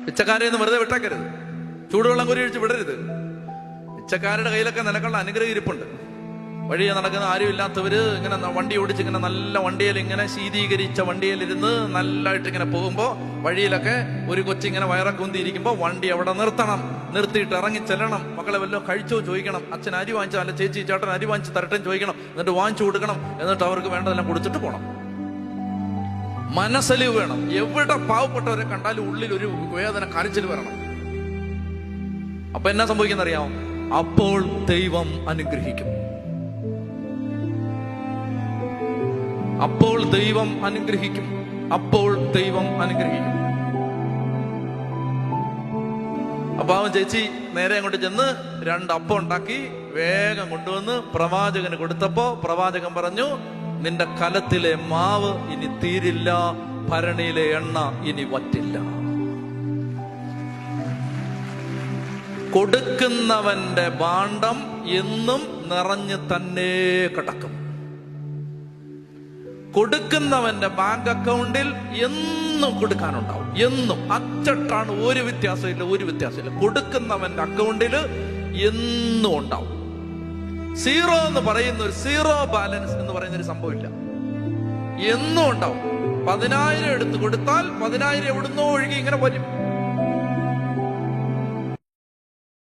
പിച്ചക്കാരെ ഒന്ന് വെറുതെ വിട്ടേക്കരുത്, ചൂടുവെള്ളം കോരി ഒഴിച്ച് വിടരുത്. പിച്ചക്കാരുടെ കയ്യിലൊക്കെ നിനക്കുള്ള അനുഗ്രഹം ഇരിപ്പുണ്ട്. വഴിയെ നടക്കുന്ന ആരും ഇല്ലാത്തവര് ഇങ്ങനെ വണ്ടി ഓടിച്ച് ഇങ്ങനെ നല്ല വണ്ടിയിൽ ഇങ്ങനെ ശീതീകരിച്ച വണ്ടിയിലിരുന്ന് നല്ലതായിട്ട് ഇങ്ങനെ പോകുമ്പോ വഴിയിലൊക്കെ ഒരു കൊച്ചിങ്ങനെ വയറൊക്കെ കുന്തിയിരിക്കുമ്പോ വണ്ടി അവിടെ നിർത്തണം, നിർത്തിയിട്ട് ഇറങ്ങി ചെല്ലണം. മക്കളെ വല്ലതും കഴിച്ചോ ചോദിക്കണം, അച്ഛൻ അരി വാങ്ങിച്ചോ, അല്ല ചേച്ചി ചേട്ടൻ അരി വാങ്ങിച്ച് തരട്ടെ ചോദിക്കണം, എന്നിട്ട് വാങ്ങിച്ചു കൊടുക്കണം, എന്നിട്ട് അവർക്ക് വേണ്ടതെല്ലാം കൊടുത്തിട്ട് പോകണം. മനസ്സലിവ് വേണം. എവിടെ പാവപ്പെട്ടവരെ കണ്ടാലും ഉള്ളിൽ ഒരു വേദന, കരച്ചിൽ വരണം. അപ്പൊ എന്നാ സംഭവിക്കുന്ന അറിയാമോ? അപ്പോൾ ദൈവം അനുഗ്രഹിക്കും. അപ്പോൾ ദൈവം അനുഗ്രഹിക്കും. അപ്പോൾ ദൈവം അനുഗ്രഹിക്കും. അപ്പൊ അവൻ ചേച്ചി നേരെ അങ്ങോട്ട് ചെന്ന് 2 അപ്പം ഉണ്ടാക്കി വേഗം കൊണ്ടുവന്ന് പ്രവാചകന് കൊടുത്തപ്പോ പ്രവാചകൻ പറഞ്ഞു, നിന്റെ കലത്തിലെ മാവ് ഇനി തീരില്ല, ഭരണിയിലെ എണ്ണ ഇനി വറ്റില്ല. കൊടുക്കുന്നവന്റെ ഭാണ്ഡം എന്നും നിറഞ്ഞു തന്നെ കിടക്കും. കൊടുക്കുന്നവന്റെ ബാങ്ക് അക്കൗണ്ടിൽ എന്നും കൊടുക്കാനുണ്ടാവും. എന്നും അച്ചട്ടാണ്, ഒരു വ്യത്യാസമില്ല. കൊടുക്കുന്നവന്റെ അക്കൗണ്ടിൽ എന്നും ഉണ്ടാവും. സീറോ എന്ന് പറയുന്ന ഒരു സീറോ ബാലൻസ് എന്ന് പറയുന്ന ഒരു സംഭവമില്ല, എന്നും ഉണ്ടാവും. 10,000 എടുത്ത് കൊടുത്താൽ 10,000 എവിടുന്നോ ഒഴുകി ഇങ്ങനെ വരും.